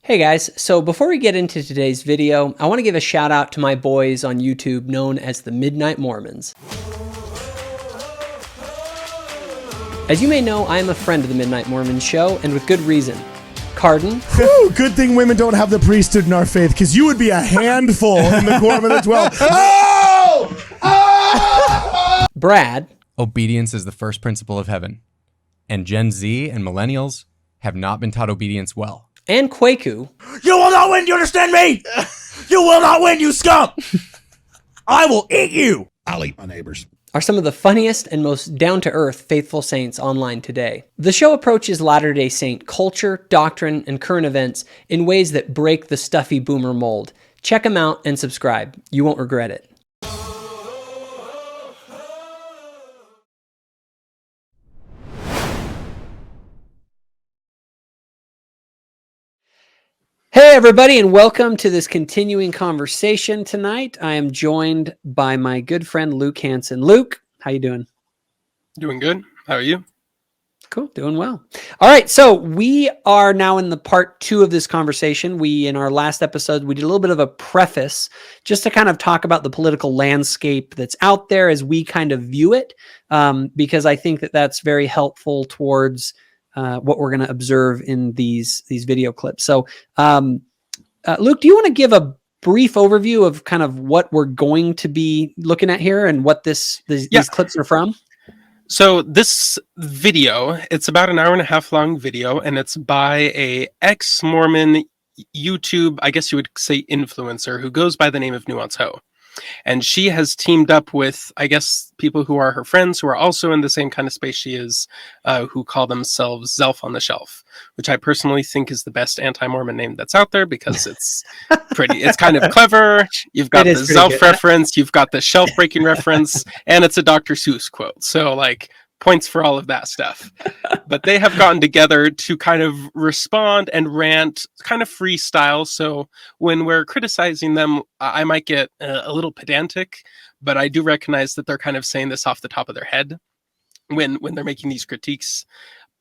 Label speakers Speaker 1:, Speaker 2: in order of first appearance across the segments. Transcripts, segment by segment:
Speaker 1: Hey guys, so before we get into today's video, I want to give a shout out to my boys on YouTube known as the Midnight Mormons. As you may know, I am a friend of the Midnight Mormons show, and with good reason. Carden.
Speaker 2: Whew, good thing women don't have the priesthood in our faith, because you would be a handful in the quorum of the 12. Oh! Oh!
Speaker 1: Brad.
Speaker 3: Obedience is the first principle of heaven, and Gen Z and millennials have not been taught obedience well.
Speaker 1: And Kwaku.
Speaker 2: You will not win, you understand me? You will not win, you scum! I will eat you!
Speaker 4: I'll eat my neighbors.
Speaker 1: Are some of the funniest and most down-to-earth faithful saints online today. The show approaches Latter-day Saint culture, doctrine, and current events in ways that break the stuffy boomer mold. Check them out and subscribe. You won't regret it. Hey everybody, and welcome to this continuing conversation tonight. I am joined by my good friend Luke Hansen. Luke, how you doing?
Speaker 5: Doing good. How are you?
Speaker 1: Cool, doing well. All right, so we are now in the part 2 of this conversation. In our last episode, we did a little bit of a preface just to kind of talk about the political landscape that's out there as we kind of view it, because I think that that's very helpful towards what we're going to observe in these video clips. So, Luke, do you want to give a brief overview of kind of what we're going to be looking at here and what these clips are from?
Speaker 5: So this video, it's about an hour and a half long video, and it's by a ex-Mormon YouTube, I guess you would say influencer, who goes by the name of Nuance Ho. And she has teamed up with, I guess, people who are her friends who are also in the same kind of space she is, who call themselves Zelf on the Shelf, which I personally think is the best anti-Mormon name that's out there because it's it's kind of clever. You've got the Zelf reference, you've got the shelf breaking reference, and it's a Dr. Seuss quote. So like points for all of that stuff. But they have gotten together to kind of respond and rant, kind of freestyle. So when we're criticizing them, I might get a little pedantic, but I do recognize that they're kind of saying this off the top of their head when they're making these critiques.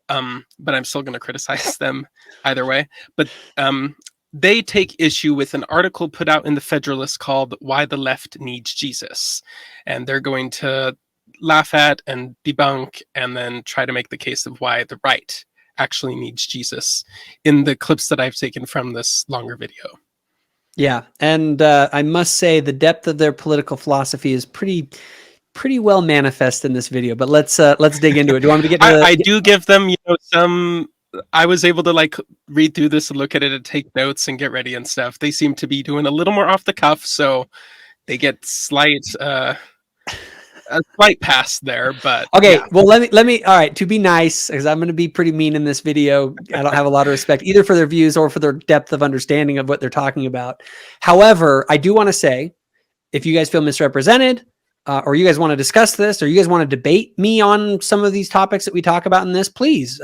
Speaker 5: But I'm still going to criticize them either way. But they take issue with an article put out in the Federalist called "Why the Left Needs Jesus," and they're going to laugh at and debunk and then try to make the case of why the right actually needs Jesus in the clips that I've taken from this longer video.
Speaker 1: Yeah, and I must say the depth of their political philosophy is pretty well manifest in this video. But let's dig into it. Do you want me to get to
Speaker 5: I do give them, some. I was able to like read through this and look at it and take notes and get ready and stuff. They seem to be doing a little more off the cuff, so they get a slight pass there, but
Speaker 1: okay.
Speaker 5: Yeah.
Speaker 1: Well, let me. All right, to be nice, because I'm going to be pretty mean in this video. I don't have a lot of respect either for their views or for their depth of understanding of what they're talking about. However, I do want to say, if you guys feel misrepresented, or you guys want to discuss this, or you guys want to debate me on some of these topics that we talk about in this, please,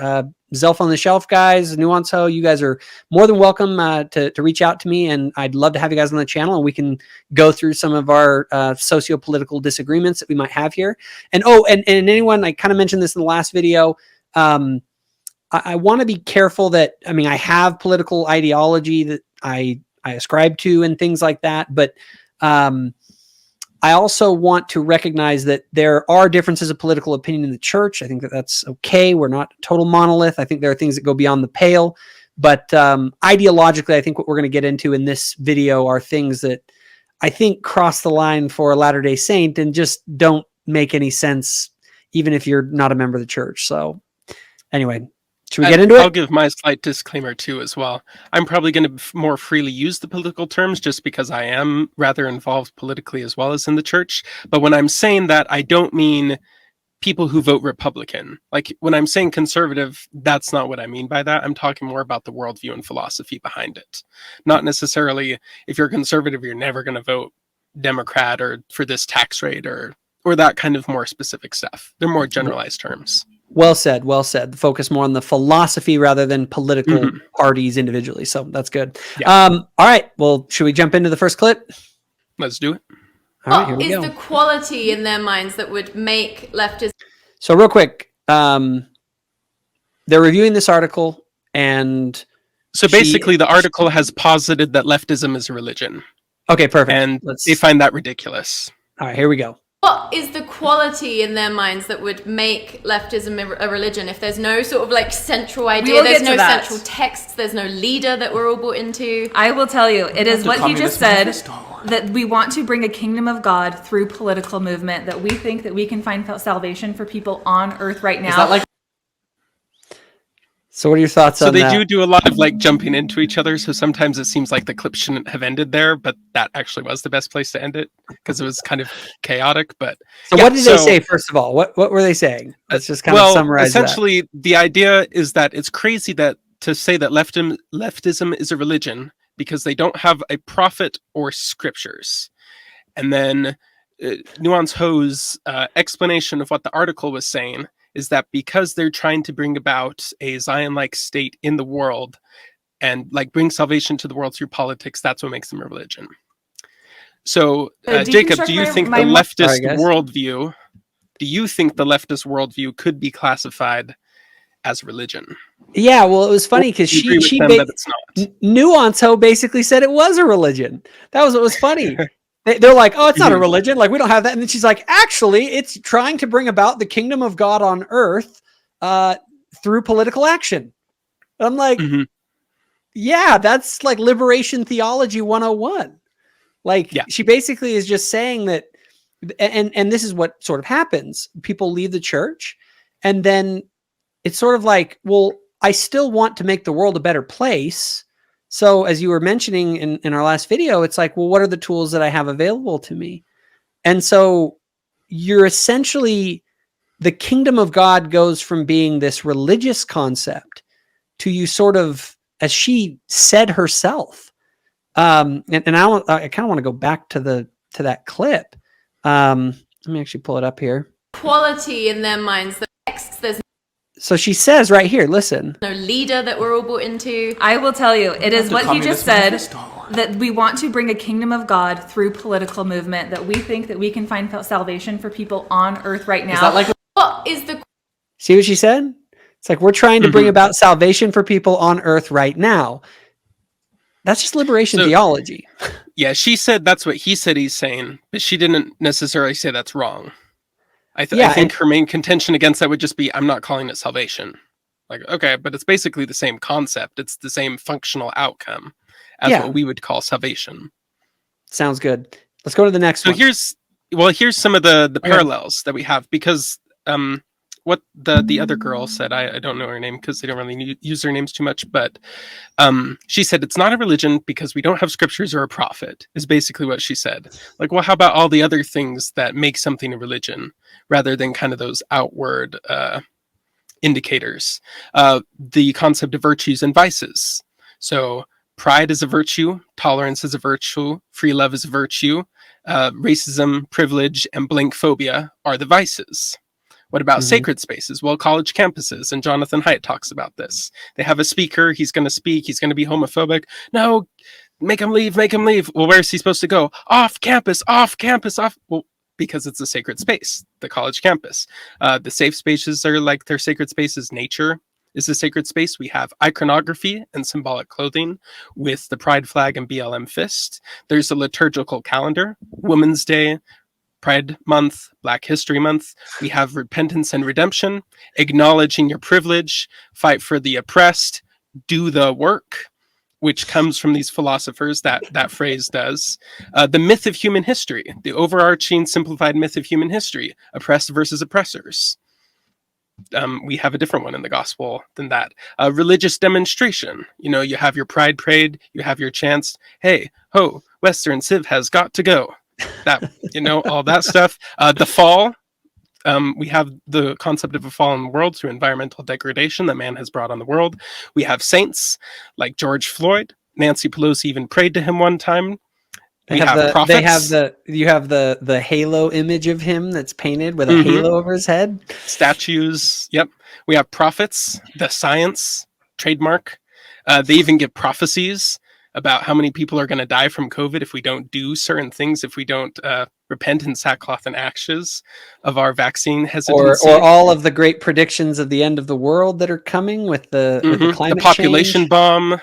Speaker 1: Zelf on the Shelf guys, Nuance Ho, you guys are more than welcome to reach out to me, and I'd love to have you guys on the channel, and we can go through some of our socio-political disagreements that we might have here. And and anyone, I kind of mentioned this in the last video, I want to be careful that, I have political ideology that I ascribe to and things like that, but I also want to recognize that there are differences of political opinion in the church. I think that that's okay. We're not a total monolith. I think there are things that go beyond the pale. But ideologically, I think what we're going to get into in this video are things that I think cross the line for a Latter-day Saint and just don't make any sense, even if you're not a member of the church. So anyway, should we get into it?
Speaker 5: I'll give my slight disclaimer too as well. I'm probably going to more freely use the political terms just because I am rather involved politically as well as in the church. But when I'm saying that, I don't mean people who vote Republican. Like when I'm saying conservative, that's not what I mean by that. I'm talking more about the worldview and philosophy behind it. Not necessarily if you're conservative, you're never going to vote Democrat or for this tax rate or that kind of more specific stuff. They're more generalized terms.
Speaker 1: Well said. Well said. Focus more on the philosophy rather than political parties individually. So that's good.
Speaker 5: Yeah.
Speaker 1: All right. Well, should we jump into the first clip?
Speaker 5: Let's do it.
Speaker 1: All right, here
Speaker 6: What
Speaker 1: we
Speaker 6: is
Speaker 1: go.
Speaker 6: the quality in their minds that would make leftists?
Speaker 1: So real quick, they're reviewing this article, and
Speaker 5: So basically, the article has posited that leftism is a religion,
Speaker 1: Okay, perfect.
Speaker 5: and they find that ridiculous.
Speaker 1: All right, here we go.
Speaker 6: What is the quality in their minds that would make leftism a religion if there's no sort of like central idea, there's no central text, there's no leader that we're all bought into?
Speaker 4: I will tell you, it is what he just said, that we want to bring a kingdom of God through political movement, that we think that we can find salvation for people on earth right now.
Speaker 1: Is that like... So what are your thoughts on that?
Speaker 5: So they do a lot of like jumping into each other. So sometimes it seems like the clip shouldn't have ended there, but that actually was the best place to end it because it was kind of chaotic. But
Speaker 1: so what did they say, first of all? What were they saying? Let's just kind of summarize
Speaker 5: essentially, the idea is that it's crazy that to say that leftism is a religion because they don't have a prophet or scriptures. And then Nuance Ho's explanation of what the article was saying is that because they're trying to bring about a Zion-like state in the world and like bring salvation to the world through politics, that's what makes them a religion. So, Jacob, do you think the leftist worldview? Do you think the leftist worldview could be classified as religion?
Speaker 1: Yeah, well, it was funny because Nuance Ho basically said it was a religion. That was what was funny. They're like, oh, it's not a religion. Like, we don't have that. And then she's like, actually, it's trying to bring about the kingdom of God on earth through political action. And I'm like, yeah, that's like liberation theology 101. Like, she basically is just saying that, and this is what sort of happens. People leave the church, and then it's sort of like, well, I still want to make the world a better place. So as you were mentioning in our last video, it's like, well, what are the tools that I have available to me? And so you're essentially, the kingdom of God goes from being this religious concept to you sort of, as she said herself. And I kind of want to go back to that clip. Let me actually pull it up here.
Speaker 6: Quality in their minds, the text, there's
Speaker 1: so she says right here, listen.
Speaker 6: No leader that we're all bought into.
Speaker 4: I will tell you, it is what he just said, that we want to bring a kingdom of God through political movement, that we think that we can find salvation for people on earth right now.
Speaker 1: Is that like...
Speaker 6: What is the...
Speaker 1: See what she said? It's like, we're trying to bring about salvation for people on earth right now. That's just liberation theology.
Speaker 5: Yeah, she said that's what he said he's saying, but she didn't necessarily say that's wrong. I think her main contention against that would just be, I'm not calling it salvation. Like, okay, but it's basically the same concept. It's the same functional outcome as what we would call salvation.
Speaker 1: Sounds good. Let's go to the next one.
Speaker 5: So here's some of the parallels that we have, because what the other girl said, I don't know her name because they don't really use their names too much, but she said it's not a religion because we don't have scriptures or a prophet, is basically what she said. Like, well, how about all the other things that make something a religion rather than kind of those outward indicators? The concept of virtues and vices. So pride is a virtue, tolerance is a virtue, free love is a virtue, racism, privilege, and blank phobia are the vices. What about sacred spaces? Well, college campuses, and Jonathan Haidt talks about this. They have a speaker, he's going to speak, he's going to be homophobic. No, make him leave, make him leave. Well, where's he supposed to go? Off campus, off campus, off. Well, because it's a sacred space, the college campus. The safe spaces are like their sacred spaces. Nature is a sacred space. We have iconography and symbolic clothing with the pride flag and BLM fist. There's a liturgical calendar, Women's Day, Pride Month, Black History Month. We have repentance and redemption, acknowledging your privilege, fight for the oppressed, do the work, which comes from these philosophers, that phrase does. The myth of human history, the overarching simplified myth of human history, oppressed versus oppressors. We have a different one in the gospel than that. Religious demonstration. You know, you have your pride parade, you have your chants, hey, ho, Western Civ has got to go. That, you know, all that stuff. The fall, we have the concept of a fallen world through environmental degradation that man has brought on the world. We have saints like George Floyd. Nancy Pelosi even prayed to him one time. You have the
Speaker 1: halo image of him that's painted with a halo over his head.
Speaker 5: Statues. Yep. We have prophets, the science trademark. They even give prophecies about how many people are going to die from COVID if we don't do certain things, if we don't repent in sackcloth and ashes of our vaccine hesitancy.
Speaker 1: Or all of the great predictions of the end of the world that are coming with the climate
Speaker 5: the population
Speaker 1: change.
Speaker 5: bomb.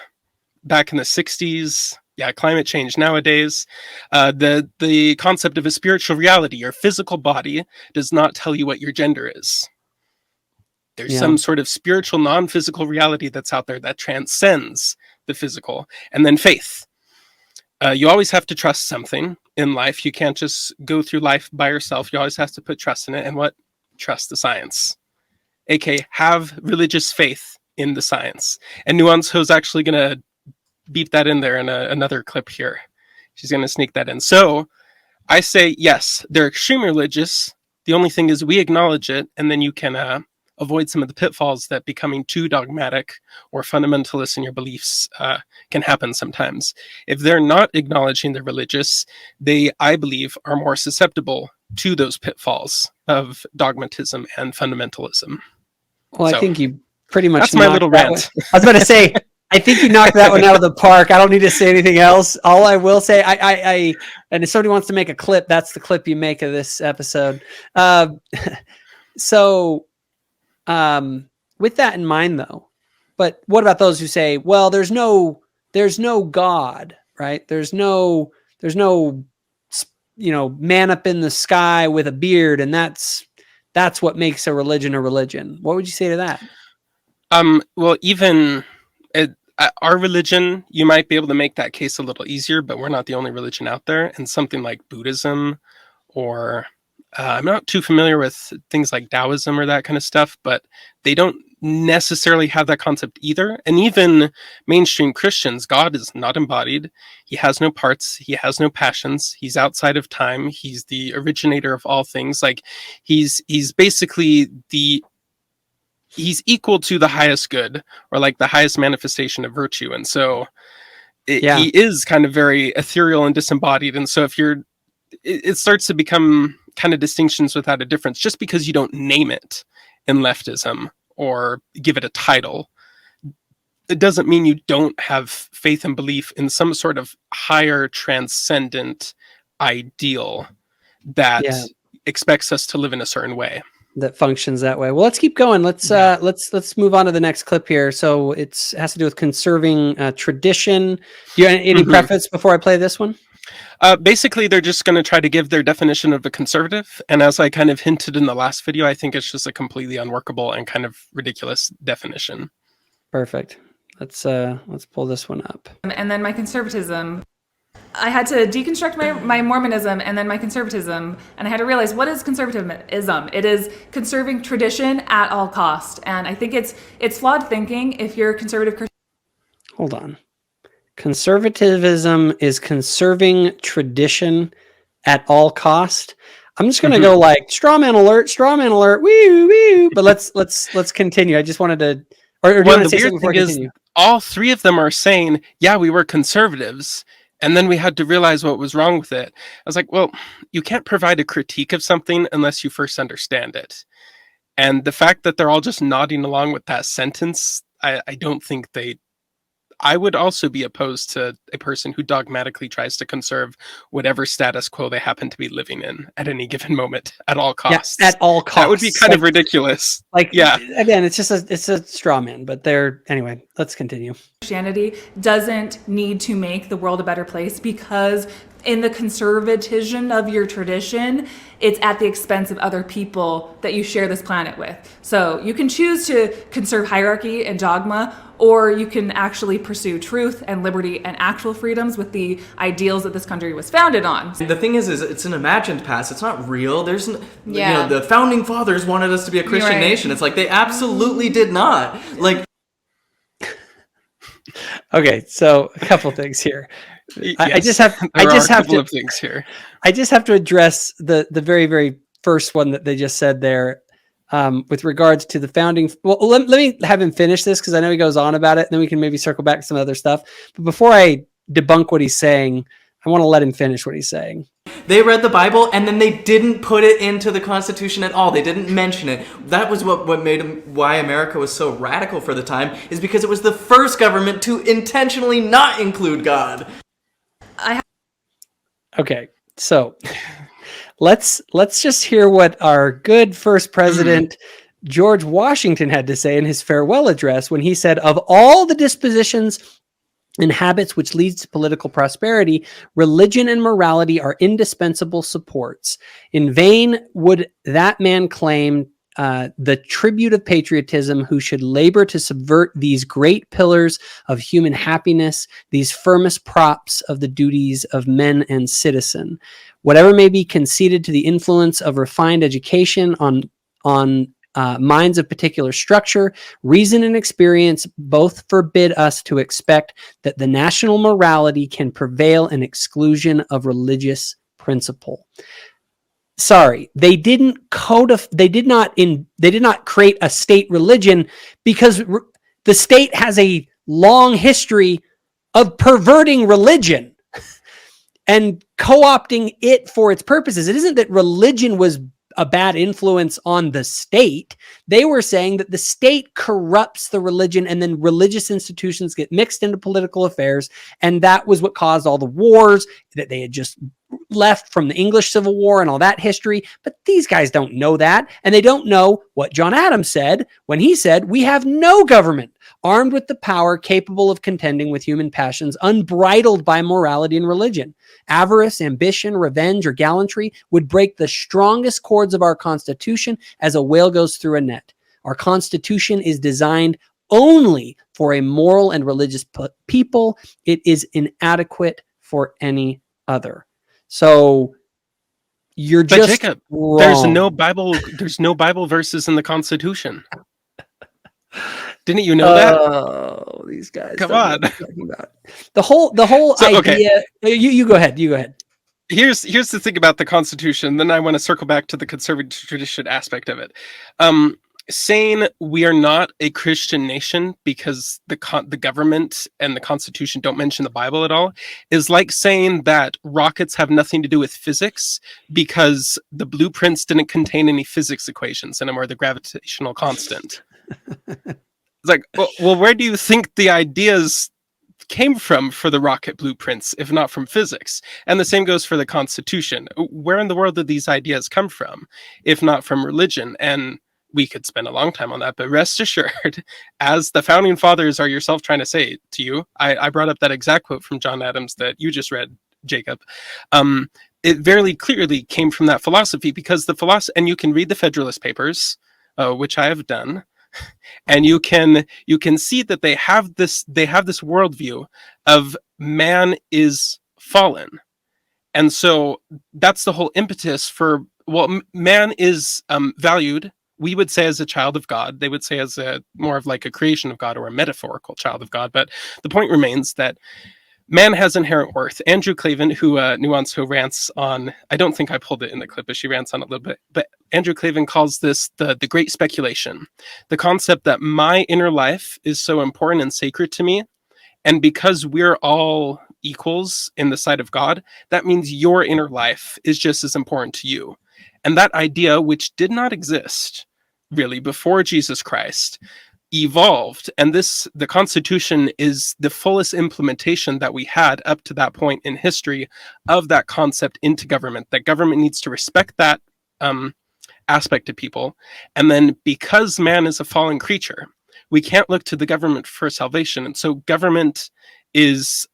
Speaker 5: back in the 60s. Yeah, climate change nowadays. The concept of a spiritual reality, your physical body does not tell you what your gender is. There's some sort of spiritual, non-physical reality that's out there that transcends the physical. And then faith. You always have to trust something in life. You can't just go through life by yourself. You always have to put trust in it. And what? Trust the science. AKA, have religious faith in the science. And Nuance Ho's actually going to beat that in there in another clip here. She's going to sneak that in. So I say, yes, they're extremely religious. The only thing is we acknowledge it, and then you can avoid some of the pitfalls that becoming too dogmatic or fundamentalist in your beliefs can happen sometimes. If they're not acknowledging they're religious, they, I believe, are more susceptible to those pitfalls of dogmatism and fundamentalism.
Speaker 1: Well, I think you pretty much
Speaker 5: that's my little rant.
Speaker 1: I was about to say, I think you knocked that one out of the park. I don't need to say anything else. All I will say, and if somebody wants to make a clip, that's the clip you make of this episode. So, with that in mind, though, but what about those who say, well, there's no God, right? There's no, man up in the sky with a beard, and that's what makes a religion a religion. What would you say to that?
Speaker 5: Well, even our religion, you might be able to make that case a little easier, but we're not the only religion out there. And something like Buddhism, or I'm not too familiar with things like Taoism or that kind of stuff, but they don't necessarily have that concept either. And even mainstream Christians, God is not embodied. He has no parts. He has no passions. He's outside of time. He's the originator of all things. Like he's basically he's equal to the highest good, or like the highest manifestation of virtue. And so he is kind of very ethereal and disembodied. And so it starts to become kind of distinctions without a difference. Just because you don't name it in leftism or give it a title, it doesn't mean you don't have faith and belief in some sort of higher transcendent ideal that expects us to live in a certain way.
Speaker 1: That functions that way. Well, let's keep going. Let's move on to the next clip here. So it has to do with conserving tradition. Do you have any preface before I play this one?
Speaker 5: Basically, they're just going to try to give their definition of a conservative. And as I kind of hinted in the last video, I think it's just a completely unworkable and kind of ridiculous definition.
Speaker 1: Perfect. Let's pull this one up.
Speaker 4: And then my conservatism. I had to deconstruct my Mormonism and then my conservatism, and I had to realize, what is conservatism? It is conserving tradition at all cost. And I think it's flawed thinking if you're a conservative Christian.
Speaker 1: Hold on. Conservatism is conserving tradition at all cost. I'm just going to go like straw man alert, woo, woo. But let's continue. I just wanted to, or do you want to say something before I continue?
Speaker 5: All three of them are saying, yeah, we were conservatives. And then we had to realize what was wrong with it. I was like, well, you can't provide a critique of something unless you first understand it. And the fact that they're all just nodding along with that sentence, I don't think I would also be opposed to a person who dogmatically tries to conserve whatever status quo they happen to be living in at any given moment at all costs.
Speaker 1: Yeah, at all costs.
Speaker 5: That would be kind of ridiculous.
Speaker 1: Again, it's a straw man, but anyway, let's continue.
Speaker 4: Christianity doesn't need to make the world a better place, because in the conservatism of your tradition, it's at the expense of other people that you share this planet with. So you can choose to conserve hierarchy and dogma, or you can actually pursue truth and liberty and actual freedoms with the ideals that this country was founded on.
Speaker 7: The thing is it's an imagined past. It's not real. There's, the founding fathers wanted us to be a Christian nation. It's like they absolutely did not. Like,
Speaker 1: okay, so a couple things here.
Speaker 5: Yes,
Speaker 1: I just have
Speaker 5: things here.
Speaker 1: I just have to address the very, very first one that they just said there, with regards to the founding. Well, let me have him finish this, because I know he goes on about it, and then we can maybe circle back to some other stuff. But before I debunk what he's saying, I want to let him finish what he's saying.
Speaker 7: They read the Bible and then they didn't put it into the Constitution at all. They didn't mention it. That was what made why America was so radical for the time, is because it was the first government to intentionally not include God.
Speaker 1: Okay, so let's just hear what our good first president George Washington had to say in his farewell address, when he said, of all the dispositions and habits which leads to political prosperity, religion and morality are indispensable supports. In vain would that man claim the tribute of patriotism who should labor to subvert these great pillars of human happiness, these firmest props of the duties of men and citizen. Whatever may be conceded to the influence of refined education on minds of particular structure, reason and experience both forbid us to expect that the national morality can prevail in exclusion of religious principle. Sorry, they did not create a state religion because the state has a long history of perverting religion and co-opting it for its purposes. It isn't that religion was a bad influence on the state. They were saying that the state corrupts the religion and then religious institutions get mixed into political affairs. And that was what caused all the wars that they had just left from the English Civil War and all that history. But these guys don't know that. And they don't know what John Adams said when he said, we have no government armed with the power capable of contending with human passions, unbridled by morality and religion. Avarice, ambition, revenge, or gallantry would break the strongest cords of our Constitution as a whale goes through a net. Our Constitution is designed only for a moral and religious people. It is inadequate for any other. So you're
Speaker 5: but
Speaker 1: just
Speaker 5: Jacob,
Speaker 1: wrong.
Speaker 5: There's no Bible verses in the Constitution. Didn't you know that?
Speaker 1: Oh, these guys!
Speaker 5: Come on.
Speaker 1: The whole idea.
Speaker 5: Okay.
Speaker 1: You go ahead. You go ahead.
Speaker 5: Here's the thing about the Constitution. Then I want to circle back to the conservative tradition aspect of it. Saying we are not a Christian nation because the government and the Constitution don't mention the Bible at all is like saying that rockets have nothing to do with physics because the blueprints didn't contain any physics equations in them or the gravitational constant. It's like, well, where do you think the ideas came from for the rocket blueprints, if not from physics? And the same goes for the Constitution. Where in the world did these ideas come from, if not from religion? And we could spend a long time on that, but rest assured, as the founding fathers are yourself trying to say to you, I brought up that exact quote from John Adams that you just read, Jacob. It very clearly came from that philosophy because and you can read the Federalist Papers, which I have done. And you can see that they have this worldview of man is fallen. And so that's the whole impetus for, man is valued, we would say, as a child of God. They would say as more of like a creation of God or a metaphorical child of God. But the point remains that man has inherent worth. Andrew Clavin, who rants on, I don't think I pulled it in the clip, but she rants on it a little bit. But Andrew Clavin calls this the great speculation, the concept that my inner life is so important and sacred to me. And because we're all equals in the sight of God, that means your inner life is just as important to you. And that idea, which did not exist really before Jesus Christ, evolved, and the Constitution is the fullest implementation that we had up to that point in history of that concept into government. That government needs to respect that aspect of people, and then because man is a fallen creature, we can't look to the government for salvation, and so government is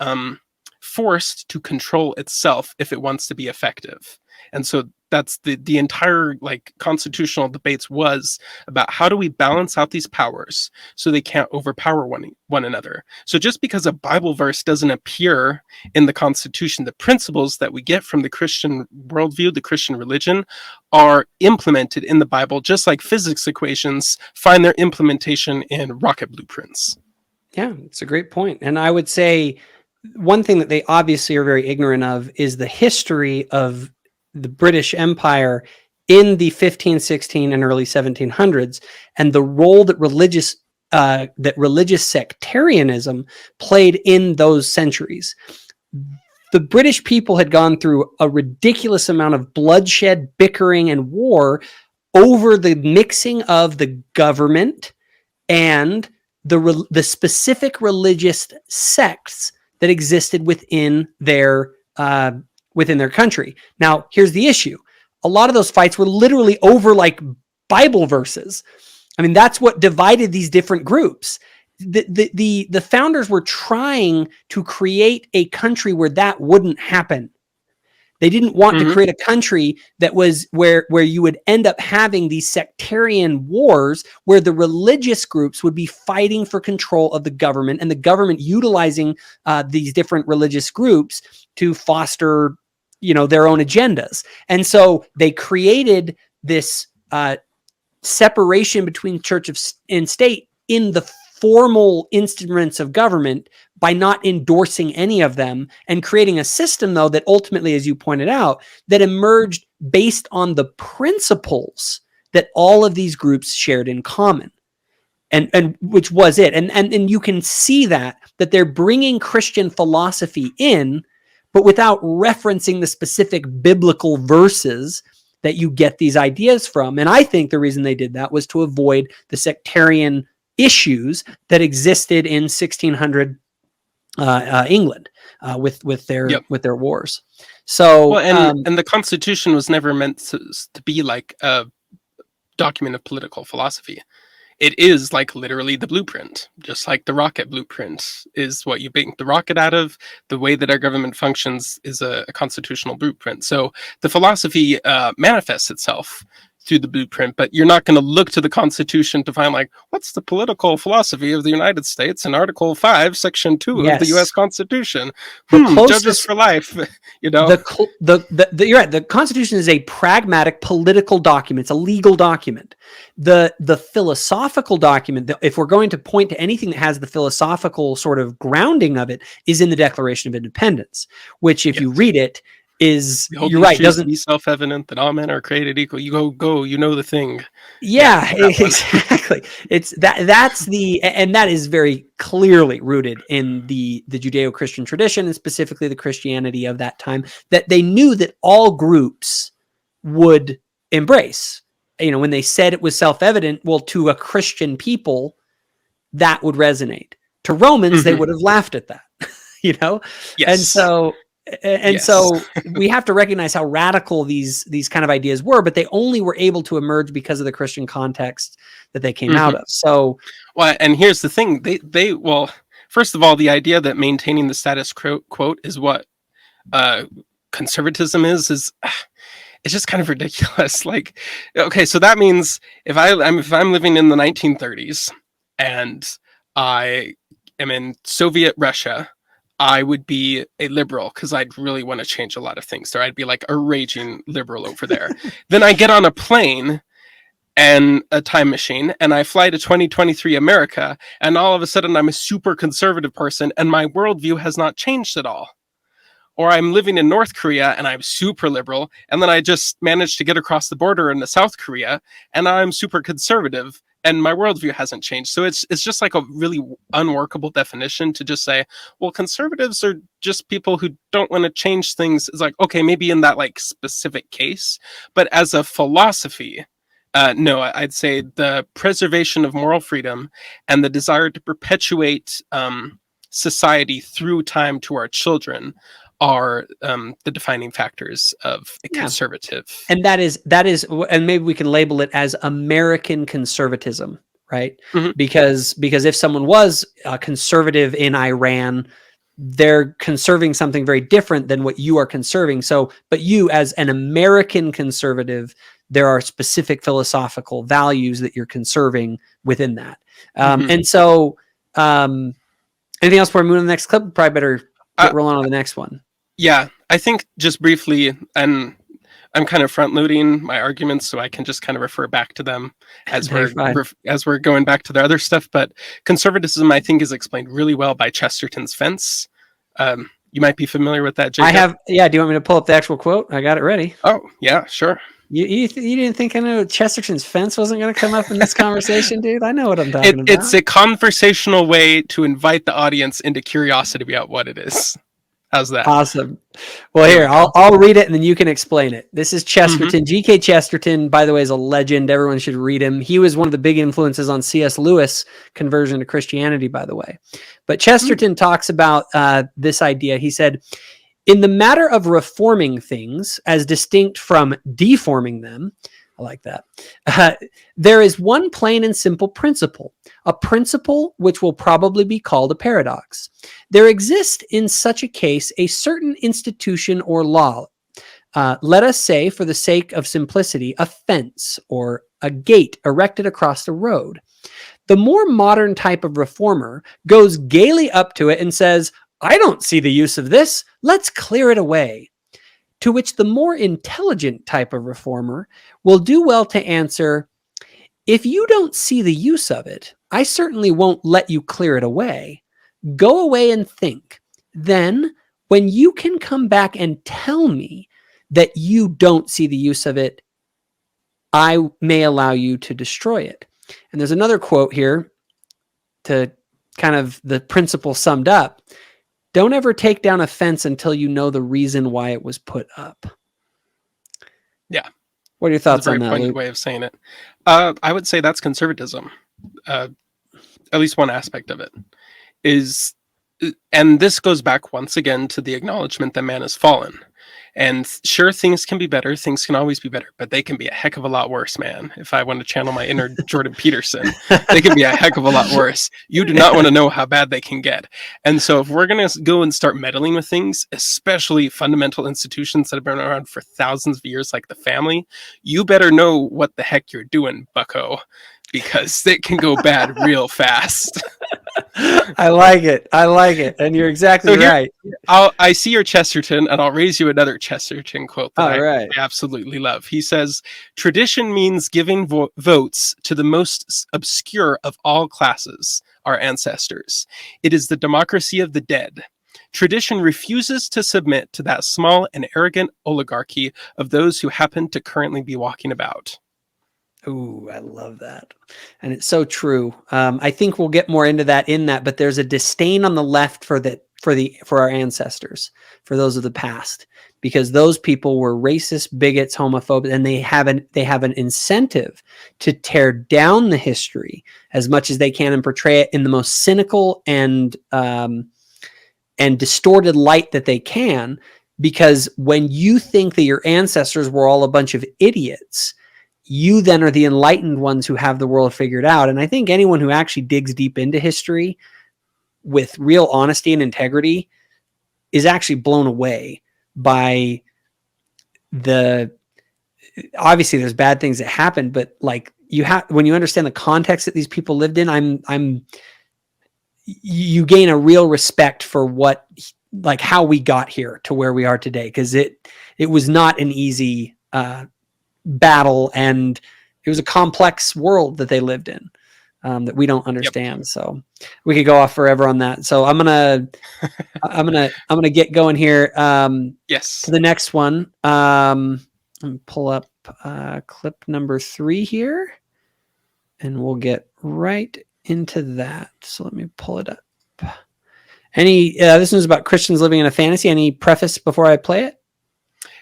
Speaker 5: forced to control itself if it wants to be effective. And so that's the entire constitutional debates was about how do we balance out these powers so they can't overpower one another. So just because a Bible verse doesn't appear in the Constitution, the principles that we get from the Christian worldview, the Christian religion, are implemented in the Bible, just like physics equations find their implementation in rocket blueprints.
Speaker 1: Yeah, it's a great point. And I would say one thing that they obviously are very ignorant of is the history of the British Empire in the 15, 16, and early 1700s, and the role that religious sectarianism played in those centuries. The British people had gone through a ridiculous amount of bloodshed, bickering, and war over the mixing of the government and the specific religious sects that existed within their country. Now, here's the issue. A lot of those fights were literally over Bible verses. I mean, that's what divided these different groups. the founders were trying to create a country where that wouldn't happen. They didn't want to create a country that was where you would end up having these sectarian wars where the religious groups would be fighting for control of the government, and the government utilizing these different religious groups to foster, their own agendas. And so they created this separation between church and state in the formal instruments of government by not endorsing any of them, and creating a system, though, that ultimately, as you pointed out, that emerged based on the principles that all of these groups shared in common, and which was it. And you can see that they're bringing Christian philosophy in, but without referencing the specific biblical verses that you get these ideas from. And I think the reason they did that was to avoid the sectarian issues that existed in 1600 England with their wars. So,
Speaker 5: and the Constitution was never meant to be like a document of political philosophy. It is like literally the blueprint, just like the rocket blueprint is what you make the rocket out of. The way that our government functions is a constitutional blueprint. So the philosophy manifests itself through the blueprint, but you're not going to look to the Constitution to find like, what's the political philosophy of the United States in Article 5, Section 2 of the U.S. Constitution? Judges for life, You're right.
Speaker 1: The Constitution is a pragmatic political document. It's a legal document. The philosophical document, if we're going to point to anything that has the philosophical sort of grounding of it, is in the Declaration of Independence, which if you read it, you're right, doesn't
Speaker 5: be self-evident that all men are created equal. You go, the thing.
Speaker 1: Yeah, exactly. It's that's and that is very clearly rooted in the Judeo-Christian tradition, and specifically the Christianity of that time, that they knew that all groups would embrace. When they said it was self-evident, well, to a Christian people, that would resonate. To Romans, they would have laughed at that, Yes. And so we have to recognize how radical these kind of ideas were, but they only were able to emerge because of the Christian context that they came out of. So,
Speaker 5: well, and here's the thing: they first of all, the idea that maintaining the status quo is what conservatism is it's just kind of ridiculous. Like, okay, so that means if I'm living in the 1930s and I am in Soviet Russia, I would be a liberal because I'd really want to change a lot of things there. I'd be like a raging liberal over there. Then I get on a plane and a time machine and I fly to 2023 America, and all of a sudden I'm a super conservative person and my worldview has not changed at all. Or I'm living in North Korea and I'm super liberal, and then I just managed to get across the border into South Korea and I'm super conservative, and my worldview hasn't changed. So it's just like a really unworkable definition to just say, well, conservatives are just people who don't want to change things. It's like, okay, maybe in that like specific case, but as a philosophy, no, I'd say the preservation of moral freedom and the desire to perpetuate society through time to our children are the defining factors of a conservative.
Speaker 1: And that is, and maybe we can label it as American conservatism, right? Because if someone was conservative in Iran, they're conserving something very different than what you are conserving. So, but you as an American conservative, there are specific philosophical values that you're conserving within that. And so, anything else before we move to the next clip? Probably better get rolling on the next one.
Speaker 5: Yeah, I think just briefly, and I'm kind of front loading my arguments so I can just kind of refer back to them as we're going back to the other stuff. But conservatism, I think, is explained really well by Chesterton's fence. You might be familiar with that, Jacob.
Speaker 1: I have. Yeah. Do you want me to pull up the actual quote? I got it ready.
Speaker 5: Oh, yeah, sure.
Speaker 1: You didn't think I knew Chesterton's fence wasn't going to come up in this conversation, dude? I know what I'm talking about.
Speaker 5: It's a conversational way to invite the audience into curiosity about what it is. How's that?
Speaker 1: Awesome. Well, here, I'll read it and then you can explain it. This is Chesterton. G.K. Chesterton, by the way, is a legend. Everyone should read him. He was one of the big influences on C.S. Lewis' conversion to Christianity, by the way. But Chesterton talks about this idea. He said, in the matter of reforming things as distinct from deforming them, I like that. There is one plain and simple principle, a principle which will probably be called a paradox. There exists in such a case a certain institution or law. Let us say, for the sake of simplicity, a fence or a gate erected across the road. The more modern type of reformer goes gaily up to it and says, I don't see the use of this. Let's clear it away. To which the more intelligent type of reformer will do well to answer, if you don't see the use of it, I certainly won't let you clear it away. Go away and think. Then, when you can come back and tell me that you don't see the use of it, I may allow you to destroy it. And there's another quote here to kind of the principle summed up. Don't ever take down a fence until you know the reason why it was put up.
Speaker 5: Yeah.
Speaker 1: What are your thoughts on
Speaker 5: That's a very
Speaker 1: that,
Speaker 5: pointed
Speaker 1: Luke?
Speaker 5: way of saying it. I would say that's conservatism. At least one aspect of it is, and this goes back once again to the acknowledgement that man has fallen. And sure, things can be better. Things can always be better, but they can be a heck of a lot worse, man. If I want to channel my inner Jordan Peterson, they can be a heck of a lot worse. You do not want to know how bad they can get. And so if we're going to go and start meddling with things, especially fundamental institutions that have been around for thousands of years, like the family, you better know what the heck you're doing, bucko, because it can go bad real fast.
Speaker 1: I like it. And you're exactly right.
Speaker 5: I see your Chesterton, and I'll raise you another Chesterton quote that I absolutely love. He says, tradition means giving votes to the most obscure of all classes, our ancestors. It is the democracy of the dead. Tradition refuses to submit to that small and arrogant oligarchy of those who happen to currently be walking about.
Speaker 1: Ooh, I love that. And it's so true. I think we'll get more into that but there's a disdain on the left for our ancestors, for those of the past, because those people were racist, bigots, homophobes, and they have an incentive to tear down the history as much as they can and portray it in the most cynical and distorted light that they can. Because when you think that your ancestors were all a bunch of idiots, you then are the enlightened ones who have the world figured out. And I think anyone who actually digs deep into history with real honesty and integrity is actually blown away by obviously there's bad things that happen, but like when you understand the context that these people lived in, you gain a real respect for how we got here to where we are today. Cause it was not an easy, battle, and it was a complex world that they lived in that we don't understand. Yep. So we could go off forever on that. So I'm gonna get going here.
Speaker 5: Yes.
Speaker 1: To the next one. Let me pull up clip number 3 here, and we'll get right into that. So let me pull it up. This one's about Christians living in a fantasy. Any preface before I play it?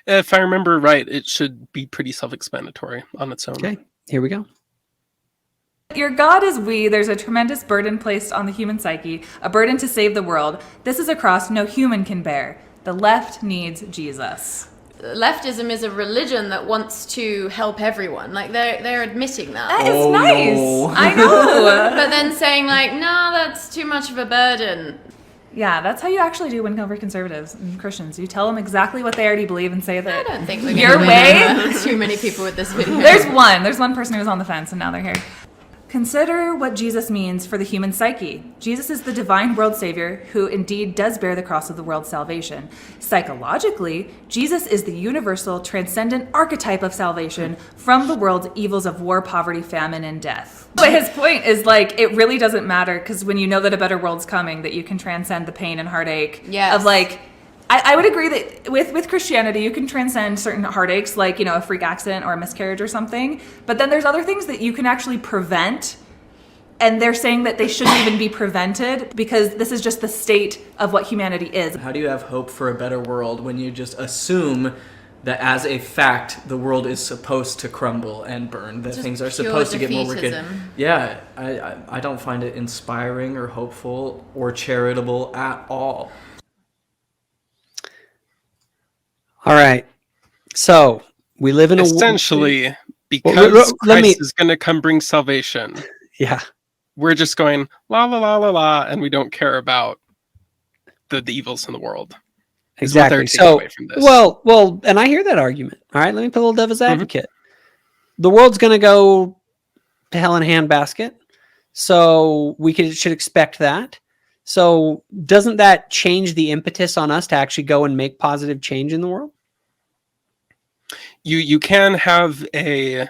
Speaker 5: If I remember right, it should be pretty self-explanatory on its own.
Speaker 1: Okay, here we go.
Speaker 4: Your God is we. There's a tremendous burden placed on the human psyche, a burden to save the world. This is a cross no human can bear. The left needs Jesus.
Speaker 6: Leftism is a religion that wants to help everyone. Like they're admitting that.
Speaker 4: That is nice.
Speaker 7: No.
Speaker 4: I know.
Speaker 6: But then saying like, no, that's too much of a burden.
Speaker 4: Yeah, that's how you actually do win over conservatives and Christians. You tell them exactly what they already believe and say that
Speaker 6: I don't think we're
Speaker 4: your
Speaker 6: going
Speaker 4: way.
Speaker 6: Win too many people with this video.
Speaker 4: There's one person who was on the fence and now they're here. Consider what Jesus means for the human psyche. Jesus is the divine world savior who indeed does bear the cross of the world's salvation. Psychologically, Jesus is the universal, transcendent archetype of salvation from the world's evils of war, poverty, famine, and death. But his point is like, it really doesn't matter because when you know that a better world's coming, that you can transcend the pain and heartache of like, I would agree that with Christianity, you can transcend certain heartaches, like, a freak accident or a miscarriage or something. But then there's other things that you can actually prevent. And they're saying that they shouldn't even be prevented because this is just the state of what humanity is.
Speaker 7: How do you have hope for a better world when you just assume that as a fact, the world is supposed to crumble and burn, that things are supposed to get more wicked? Yeah, I don't find it inspiring or hopeful or charitable at all.
Speaker 1: All right. So we live in
Speaker 5: essentially because Christ is going to come bring salvation.
Speaker 1: Yeah.
Speaker 5: We're just going la la la la la, and we don't care about the evils in the world.
Speaker 1: Exactly. So, well, and I hear that argument. All right, let me put a little devil's advocate. The world's going to go to hell in a handbasket, so should expect that. So, doesn't that change the impetus on us to actually go and make positive change in the world?
Speaker 5: You can have a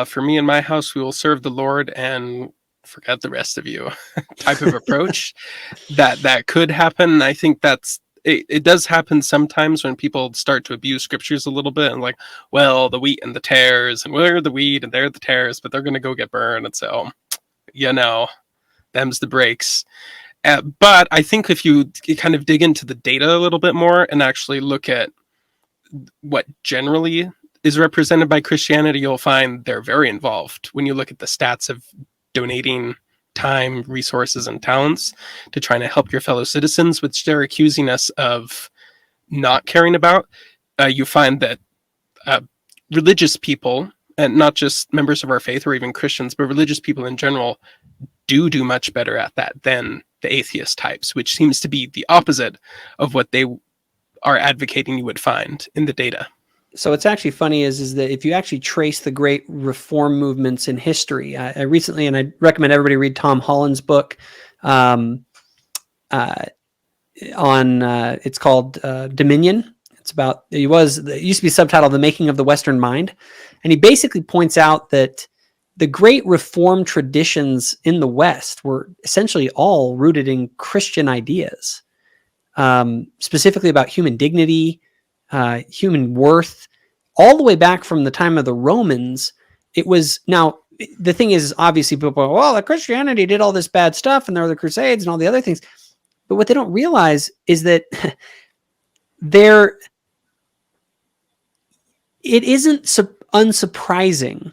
Speaker 5: for me in my house, we will serve the Lord and forget the rest of you type of approach. that could happen. I think it does happen sometimes when people start to abuse scriptures a little bit and like, well, the wheat and the tares, and we're the wheat and they're the tares, but they're going to go get burned. And so, them's the breaks. But I think if you kind of dig into the data a little bit more and actually look at what generally is represented by Christianity, you'll find they're very involved. When you look at the stats of donating time, resources, and talents to trying to help your fellow citizens, which they're accusing us of not caring about, you find that religious people, and not just members of our faith or even Christians, but religious people in general, do much better at that than the atheist types, which seems to be the opposite of what they are advocating you would find in the data.
Speaker 1: So what's actually funny is that if you actually trace the great reform movements in history, I recently, and I recommend everybody read Tom Holland's book it's called Dominion. It's about, it used to be subtitled The Making of the Western Mind. And he basically points out that the great reform traditions in the West were essentially all rooted in Christian ideas, specifically about human dignity, human worth, all the way back from the time of the Romans. It was, now the thing is, obviously people go, well, the Christianity did all this bad stuff and there were the Crusades and all the other things. But what they don't realize is that it isn't unsurprising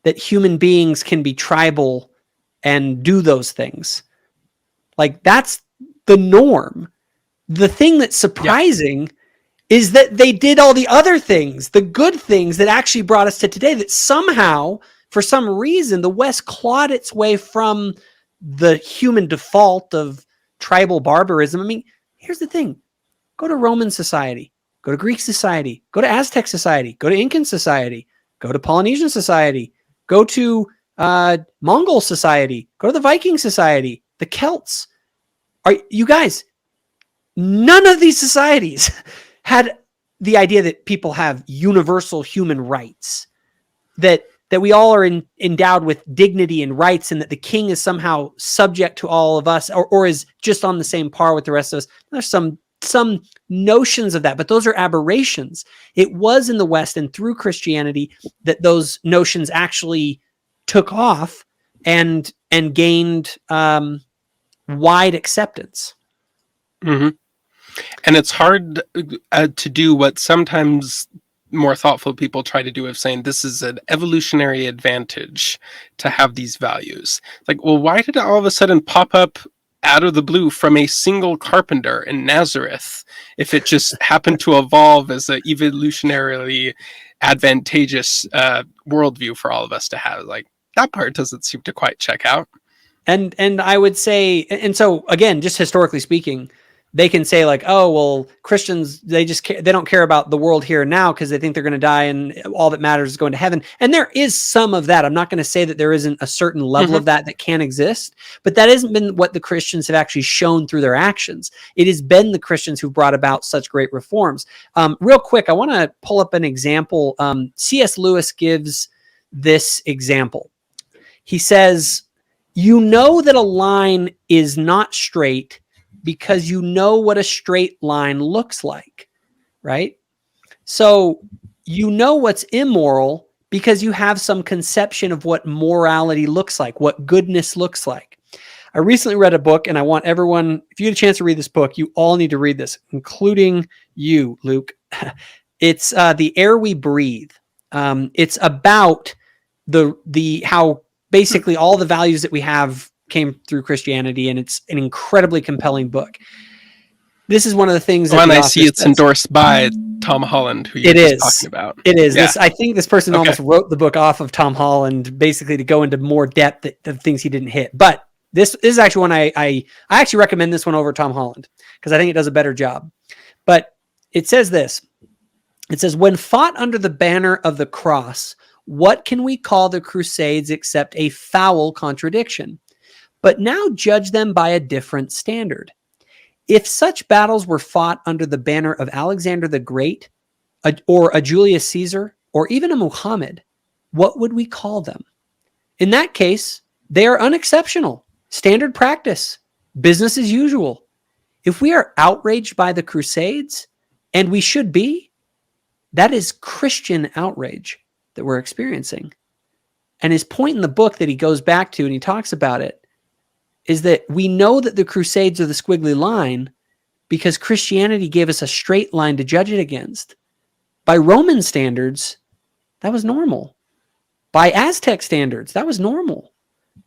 Speaker 1: that human beings can be tribal and do those things. Like, that's the norm. The thing that's surprising is that they did all the other things, the good things that actually brought us to today, that somehow, for some reason, the West clawed its way from the human default of tribal barbarism. I mean, here's the thing. Go to Roman society, go to Greek society, go to Aztec society, go to Incan society, go to Polynesian society, go to Mongol society, go to the Viking society, the Celts. You guys, none of these societies had the idea that people have universal human rights, that we all are endowed with dignity and rights, and that the king is somehow subject to all of us, or is just on the same par with the rest of us. There's some notions of that, but those are aberrations. It was in the West and through Christianity that those notions actually took off and gained wide acceptance.
Speaker 5: Mm-hmm. And it's hard to do what sometimes more thoughtful people try to do, of saying this is an evolutionary advantage to have these values. Like, well, why did it all of a sudden pop up out of the blue from a single carpenter in Nazareth if it just happened to evolve as an evolutionarily advantageous worldview for all of us to have? Like, that part doesn't seem to quite check out.
Speaker 1: And I would say, and so again, just historically speaking, they can say like, oh, well, Christians, they don't care about the world here and now because they think they're going to die and all that matters is going to heaven. And there is some of that. I'm not going to say that there isn't a certain level of that can exist, but that hasn't been what the Christians have actually shown through their actions. It has been the Christians who brought about such great reforms. Real quick, I want to pull up an example. C.S. Lewis gives this example. He says, you know that a line is not straight because you know what a straight line looks like, right? So you know what's immoral because you have some conception of what morality looks like, what goodness looks like. I recently read a book, and I want everyone, if you get a chance to read this book, you all need to read this, including you, Luke. It's The Air We Breathe. It's about how basically all the values that we have came through Christianity, and it's an incredibly compelling book. This is one of the things that
Speaker 5: I see it's endorsed by Tom Holland, who you're just talking about.
Speaker 1: It is.
Speaker 5: Yeah.
Speaker 1: I think this person almost wrote the book off of Tom Holland, basically to go into more depth of things he didn't hit. But this is actually one I actually recommend this one over Tom Holland because I think it does a better job. But it says this. It says, when fought under the banner of the cross, what can we call the Crusades except a foul contradiction? But now judge them by a different standard. If such battles were fought under the banner of Alexander the Great, or a Julius Caesar, or even a Muhammad, what would we call them? In that case, they are unexceptional, standard practice, business as usual. If we are outraged by the Crusades, and we should be, that is Christian outrage that we're experiencing. And his point in the book that he goes back to and he talks about it is that we know that the Crusades are the squiggly line because Christianity gave us a straight line to judge it against. By Roman standards, that was normal. By Aztec standards, that was normal.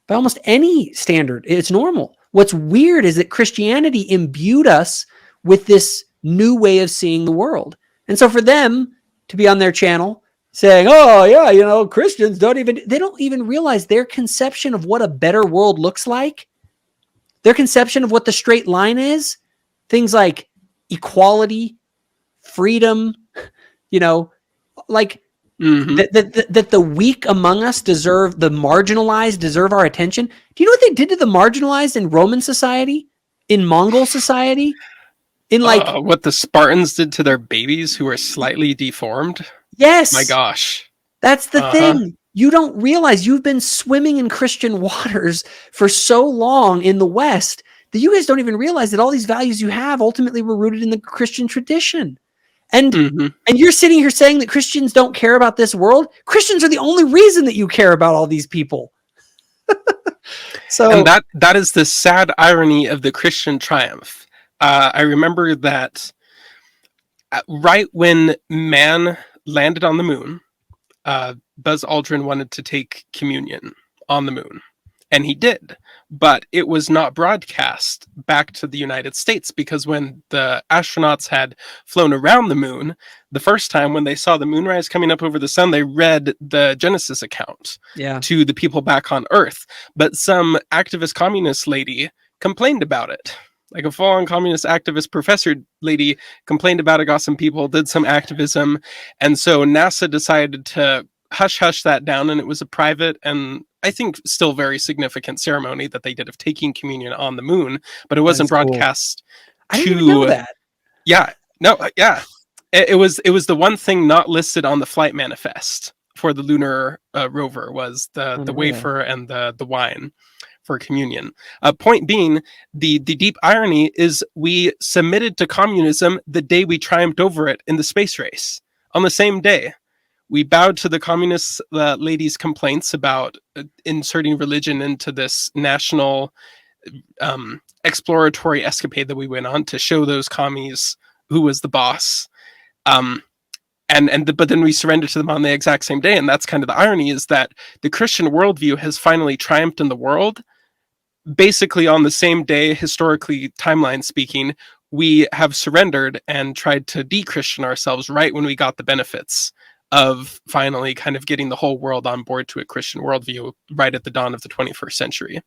Speaker 1: By almost any standard, it's normal. What's weird is that Christianity imbued us with this new way of seeing the world. And so for them to be on their channel saying, oh yeah, Christians they don't even realize their conception of what a better world looks like, their conception of what the straight line is, things like equality, freedom, like that the weak among us the marginalized deserve our attention. Do you know what they did to the marginalized in Roman society, in Mongol society? In
Speaker 5: what the Spartans did to their babies who were slightly deformed.
Speaker 1: Yes.
Speaker 5: My gosh.
Speaker 1: That's the thing. You don't realize you've been swimming in Christian waters for so long in the West that you guys don't even realize that all these values you have ultimately were rooted in the Christian tradition. And you're sitting here saying that Christians don't care about this world. Christians are the only reason that you care about all these people.
Speaker 5: And that is the sad irony of the Christian triumph. I remember that right when man landed on the moon, Buzz Aldrin wanted to take communion on the moon. And he did. But it was not broadcast back to the United States because when the astronauts had flown around the moon, the first time when they saw the moonrise coming up over the sun, they read the Genesis account to the people back on Earth. But some activist communist lady complained about it. Like a full-on communist activist professor lady complained about it, got some people, did some activism. And so NASA decided to hush that down. And it was a private and I think still very significant ceremony that they did of taking communion on the moon, but it wasn't broadcast
Speaker 1: I didn't even know that.
Speaker 5: Yeah. No, yeah. It was the one thing not listed on the flight manifest for the lunar rover was the wafer and the wine for communion. Point being, the deep irony is we submitted to communism the day we triumphed over it in the space race. On the same day, we bowed to the communist lady's complaints about inserting religion into this national exploratory escapade that we went on to show those commies who was the boss. But then we surrendered to them on the exact same day. And that's kind of the irony, is that the Christian worldview has finally triumphed in the world. Basically on the same day, historically, timeline speaking, we have surrendered and tried to de-Christian ourselves right when we got the benefits of finally kind of getting the whole world on board to a Christian worldview right at the dawn of the 21st century.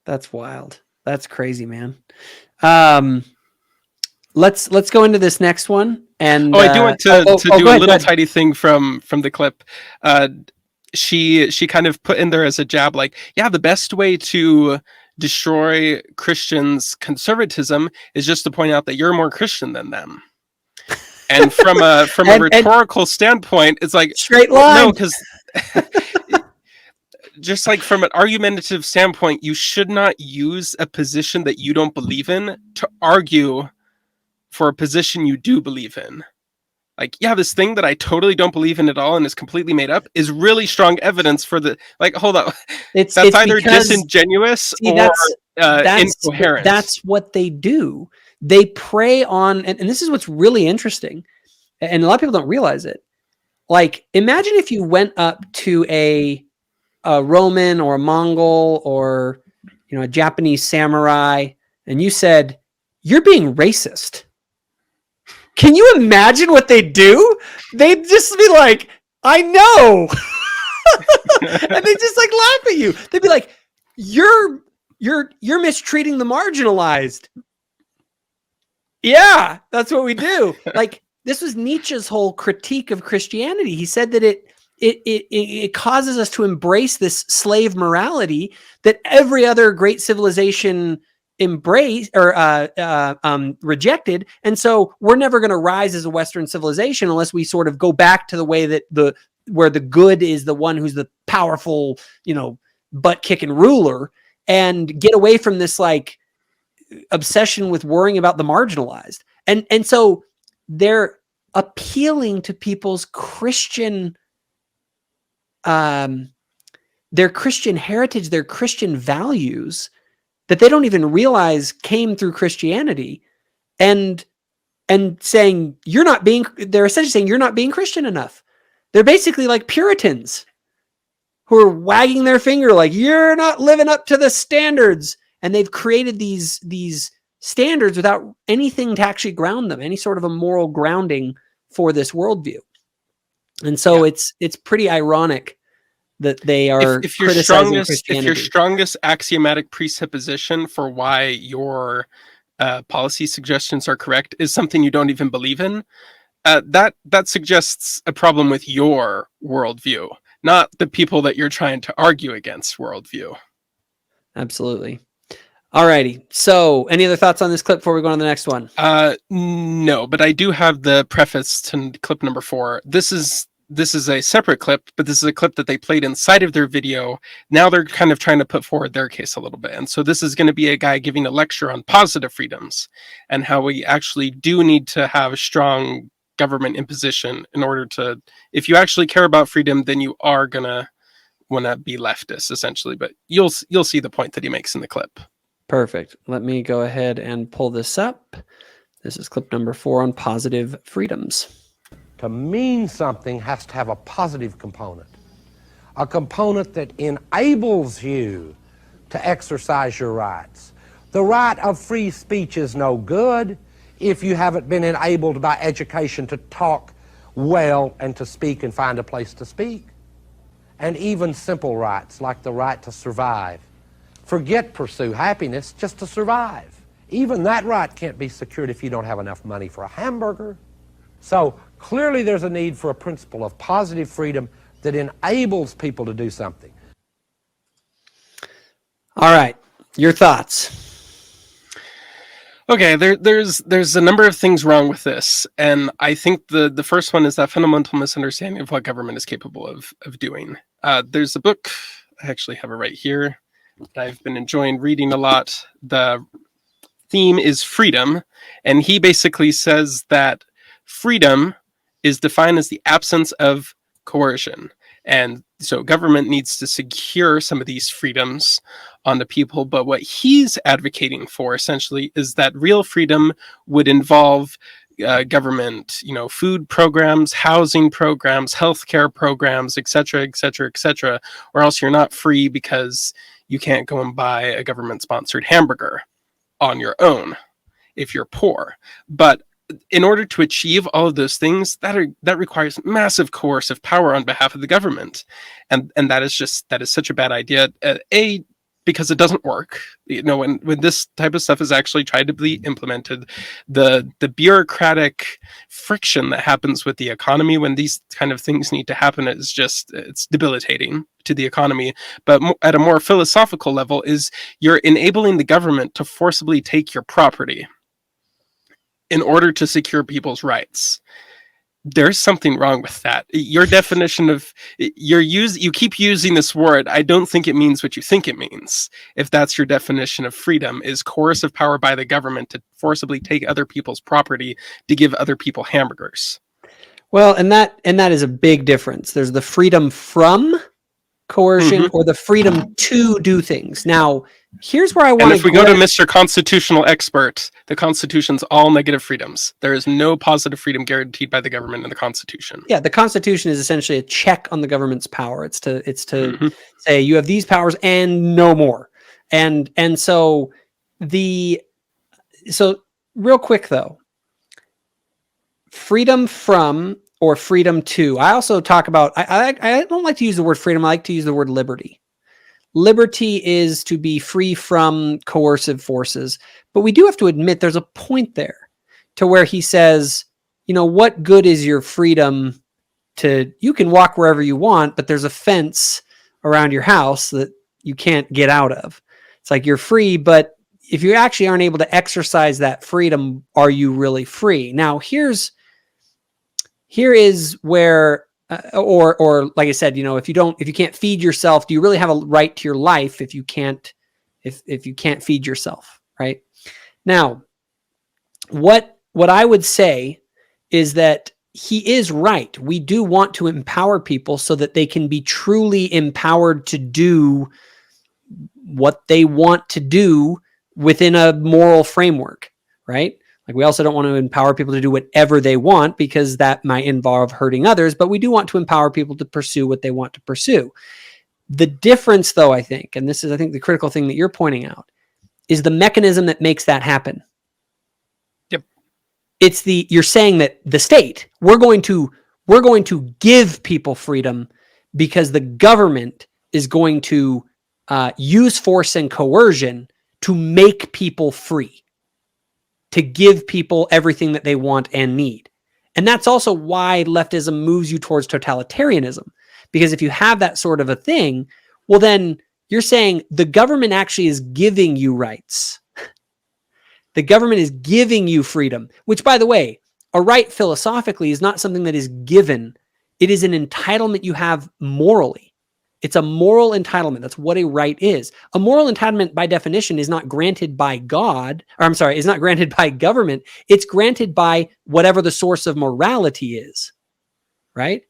Speaker 1: That's wild. That's crazy, man. Let's go into this next one. And
Speaker 5: I do want to do a little tidy thing from the clip. She kind of put in there as a jab, like, yeah, the best way to destroy Christians' conservatism is just to point out that you're more Christian than them. And from a rhetorical standpoint, it's like
Speaker 1: straight line.
Speaker 5: No, because just like from an argumentative standpoint, you should not use a position that you don't believe in to argue for a position you do believe in. Like, yeah, this thing that I totally don't believe in at all and is completely made up is really strong evidence for the, like, hold up. That's either disingenuous or incoherent.
Speaker 1: That's what they do. They prey on, and this is what's really interesting, and a lot of people don't realize it. Like, imagine if you went up to a Roman or a Mongol or, a Japanese samurai, and you said, "You're being racist." Can you imagine what they do? They'd just be like, I know. And they just like laugh at you. They'd be like, you're mistreating the marginalized. Yeah, that's what we do. Like, this was Nietzsche's whole critique of Christianity. He said that it causes us to embrace this slave morality that every other great civilization embraced or rejected. And so we're never going to rise as a Western civilization unless we sort of go back to the way that where the good is the one who's the powerful, butt kicking ruler, and get away from this like obsession with worrying about the marginalized. And so they're appealing to people's Christian their Christian heritage, their Christian values that they don't even realize came through Christianity, and saying they're essentially saying you're not being Christian enough. They're basically like Puritans who are wagging their finger like, you're not living up to the standards. And they've created these standards without anything to actually ground them, any sort of a moral grounding for this worldview. And so it's pretty ironic that they are
Speaker 5: if your strongest axiomatic presupposition for why your policy suggestions are correct is something you don't even believe in, that suggests a problem with your worldview, not the people that you're trying to argue against worldview.
Speaker 1: Absolutely. Alrighty. So, any other thoughts on this clip before we go on to the next one?
Speaker 5: No, but I do have the preface to clip number 4. This is a separate clip, but this is a clip that they played inside of their video. Now they're kind of trying to put forward their case a little bit. And so this is going to be a guy giving a lecture on positive freedoms and how we actually do need to have a strong government imposition in order to, if you actually care about freedom, then you are going to want to be leftist, essentially. But you'll see the point that he makes in the clip.
Speaker 1: Perfect. Let me go ahead and pull this up. This is clip number 4 on positive freedoms.
Speaker 8: To mean something has to have a positive component, a component that enables you to exercise your rights. The right of free speech is no good if you haven't been enabled by education to talk well and to speak and find a place to speak. And even simple rights like the right to survive. Forget pursue happiness, just to survive. Even that right can't be secured if you don't have enough money for a hamburger. So clearly there's a need for a principle of positive freedom that enables people to do something.
Speaker 1: All right, your thoughts.
Speaker 5: Okay, there's a number of things wrong with this, and I think the first one is that fundamental misunderstanding of what government is capable of doing. There's a book, I actually have it right here, that I've been enjoying reading a lot. The theme is freedom, and he basically says that freedom is defined as the absence of coercion. And so government needs to secure some of these freedoms on the people. But what he's advocating for essentially is that real freedom would involve government, food programs, housing programs, healthcare programs, et cetera, or else you're not free because you can't go and buy a government-sponsored hamburger on your own if you're poor. But in order to achieve all of those things, that requires massive coercive power on behalf of the government, and that is such a bad idea. Because it doesn't work. When this type of stuff is actually tried to be implemented, the bureaucratic friction that happens with the economy when these kind of things need to happen is it's debilitating to the economy. But at a more philosophical level, is you're enabling the government to forcibly take your property in order to secure people's rights. There's something wrong with that. Your definition of you keep using this word. I don't think it means what you think it means. If that's your definition of freedom, is coercive power by the government to forcibly take other people's property to give other people hamburgers.
Speaker 1: Well, and that is a big difference. There's the freedom from coercion or the freedom to do things. Now, here's where I want to.
Speaker 5: And if we go to Mr. Constitutional Expert, the Constitution's all negative freedoms. There is no positive freedom guaranteed by the government in the Constitution.
Speaker 1: Yeah, the Constitution is essentially a check on the government's power. It's to say you have these powers and no more. And so real quick though, freedom from or freedom to. I also talk about, I don't like to use the word freedom. I like to use the word liberty. Liberty is to be free from coercive forces. But we do have to admit there's a point there to where he says, what good is your freedom you can walk wherever you want, but there's a fence around your house that you can't get out of. It's like you're free, but if you actually aren't able to exercise that freedom, are you really free? Now, here is where, or like I said, if you can't feed yourself, do you really have a right to your life if you can't feed yourself, right? Now, what I would say is that he is right. We do want to empower people so that they can be truly empowered to do what they want to do within a moral framework, right? Like, we also don't want to empower people to do whatever they want because that might involve hurting others, but we do want to empower people to pursue what they want to pursue. The difference, though, I think, and this is, I think, the critical thing that you're pointing out, is the mechanism that makes that happen.
Speaker 5: Yep.
Speaker 1: You're saying that the state, we're going to give people freedom because the government is going to use force and coercion to make people free, to give people everything that they want and need. And that's also why leftism moves you towards totalitarianism. Because if you have that sort of a thing, well, then you're saying the government actually is giving you rights. The government is giving you freedom, which, by the way, a right philosophically is not something that is given. It is an entitlement you have morally. It's a moral entitlement. That's what a right is. A moral entitlement, by definition, is not granted by God, is not granted by government. It's granted by whatever the source of morality is, right?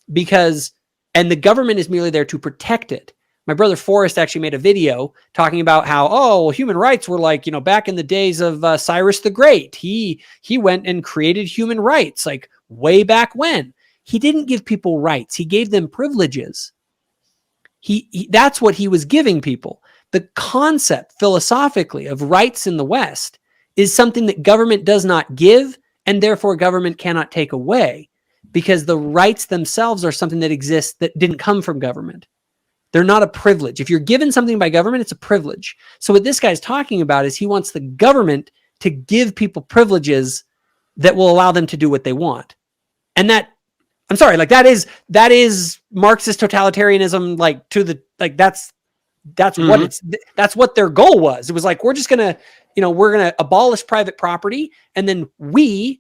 Speaker 1: And the government is merely there to protect it. My brother Forrest actually made a video talking about how, human rights were like, back in the days of Cyrus the Great. He went and created human rights, like way back when. He didn't give people rights. He gave them privileges. That's what he was giving people. The concept philosophically of rights in the West is something that government does not give, and therefore government cannot take away, because the rights themselves are something that exists that didn't come from government. They're not a privilege. If you're given something by government, it's a privilege. So what this guy's talking about is he wants the government to give people privileges that will allow them to do what they want. And that, I'm sorry, like that is Marxist totalitarianism, that's what their goal was. It was like, we're going to abolish private property, and then we,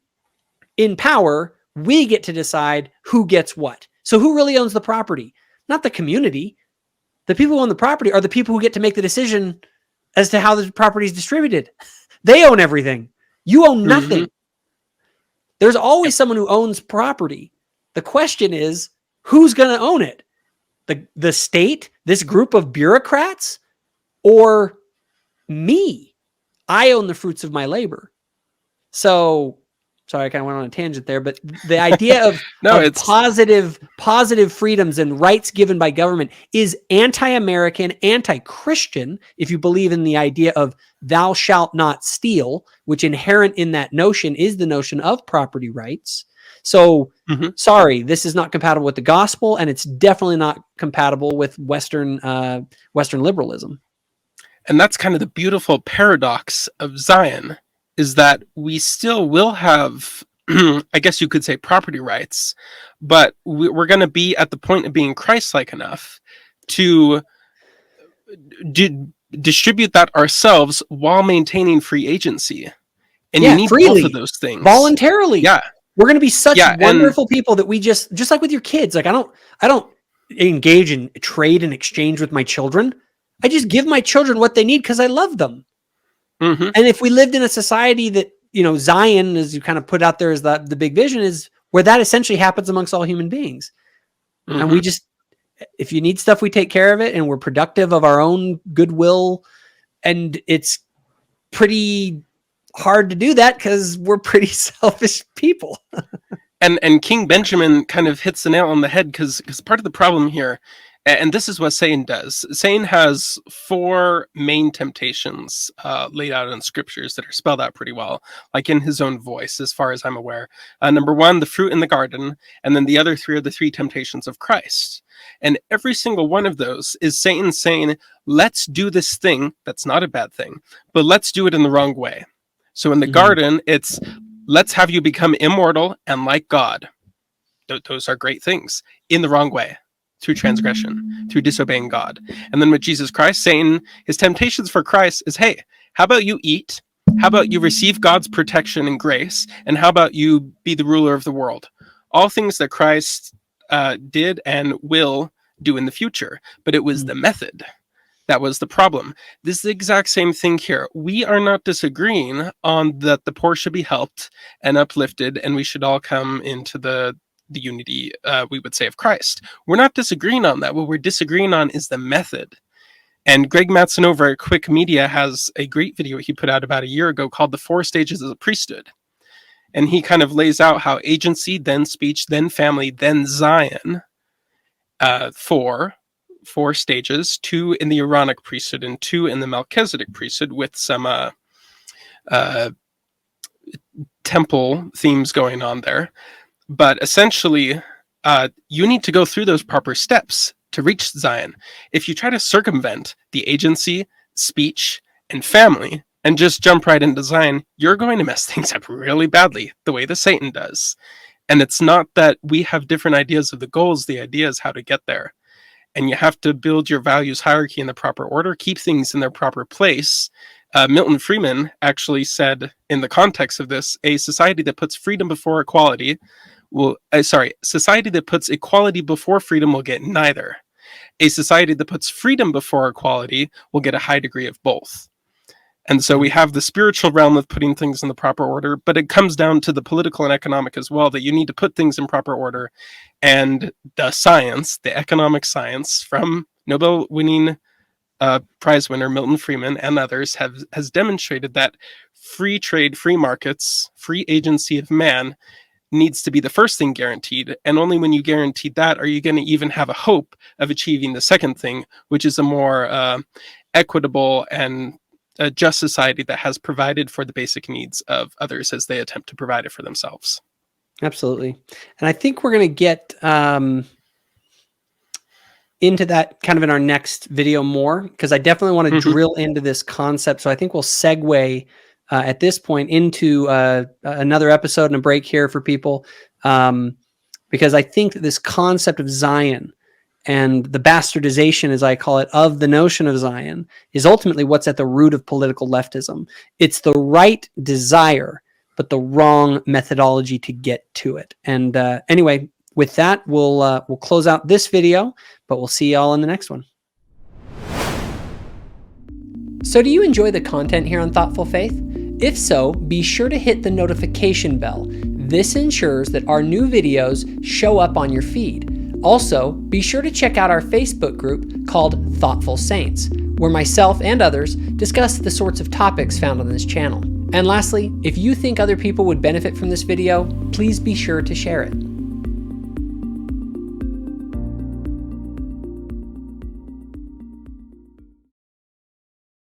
Speaker 1: in power, we get to decide who gets what. So who really owns the property? Not the community. The people who own the property are the people who get to make the decision as to how the property is distributed. They own everything. You own nothing. There's always someone who owns property. The question is, who's going to own it? The state, this group of bureaucrats, or me? I own the fruits of my labor. So, sorry, I kind of went on a tangent there, but the idea of, positive freedoms and rights given by government is anti-American, anti-Christian, if you believe in the idea of thou shalt not steal, which inherent in that notion is the notion of property rights. So, sorry, this is not compatible with the gospel, and it's definitely not compatible with Western liberalism.
Speaker 5: And that's kind of the beautiful paradox of Zion, is that we still will have, I guess you could say, property rights, but we're going to be at the point of being Christ-like enough to distribute that ourselves while maintaining free agency. And you need
Speaker 1: freely,
Speaker 5: both of those things.
Speaker 1: Voluntarily.
Speaker 5: Yeah.
Speaker 1: We're going to be such wonderful people that we just like with your kids. Like I don't engage in trade and exchange with my children. I just give my children what they need because I love them. And if we lived in a society that, Zion, as you kind of put out there as the big vision, is where that essentially happens amongst all human beings. And we just, if you need stuff, we take care of it, and we're productive of our own goodwill. And it's pretty hard to do that because we're pretty selfish people.
Speaker 5: and King Benjamin kind of hits the nail on the head, because part of the problem here And this is what Satan does. Satan has 4 main temptations laid out in scriptures that are spelled out pretty well, like in his own voice, as far as I'm aware. Number 1, the fruit in the garden, and then the other 3 are the 3 temptations of Christ. And every single one of those is Satan saying, let's do this thing that's not a bad thing, but let's do it in the wrong way. So in the garden, it's let's have you become immortal and like God. Those are great things in the wrong way. Through transgression, through disobeying God. And then with Jesus Christ, Satan, his temptations for Christ is, hey, how about you eat? How about you receive God's protection and grace? And how about you be the ruler of the world? All things that Christ did and will do in the future. But it was the method that was the problem. This is the exact same thing here. We are not disagreeing on that the poor should be helped and uplifted, and we should all come into the unity, we would say, of Christ. We're not disagreeing on that. What we're disagreeing on is the method. And Greg Mattson over at Quick Media has a great video he put out about a year ago called The 4 Stages of the Priesthood. And he kind of lays out how agency, then speech, then family, then Zion, 4 stages, 2 in the Aaronic priesthood and 2 in the Melchizedek priesthood, with some temple themes going on there. But essentially, you need to go through those proper steps to reach Zion. If you try to circumvent the agency, speech, and family, and just jump right into Zion, you're going to mess things up really badly, the way that Satan does. And it's not that we have different ideas of the goals, the idea is how to get there. And you have to build your values hierarchy in the proper order, keep things in their proper place. Milton Friedman actually said, in the context of this, a society that puts freedom before equality society that puts equality before freedom will get neither. A society that puts freedom before equality will get a high degree of both. And so we have the spiritual realm of putting things in the proper order, but it comes down to the political and economic as well, that you need to put things in proper order. And the science, the economic science from Nobel-winning prize winner Milton Friedman and others has demonstrated that free trade, free markets, free agency of man needs to be the first thing guaranteed. And only when you guarantee that are you going to even have a hope of achieving the second thing, which is a more equitable and a just society that has provided for the basic needs of others as they attempt to provide it for themselves.
Speaker 1: Absolutely. And I think we're going to get into that kind of in our next video more, because I definitely want to drill into this concept. So I think we'll segue at this point into another episode and a break here for people, because I think that this concept of Zion and the bastardization, as I call it, of the notion of Zion is ultimately what's at the root of political leftism. It's the right desire, but the wrong methodology to get to it. And anyway, with that, we'll close out this video, but we'll see y'all in the next one. So do you enjoy the content here on Thoughtful Faith? If so, be sure to hit the notification bell. This ensures that our new videos show up on your feed. Also, be sure to check out our Facebook group called Thoughtful Saints, where myself and others discuss the sorts of topics found on this channel. And lastly, if you think other people would benefit from this video, please be sure to share it.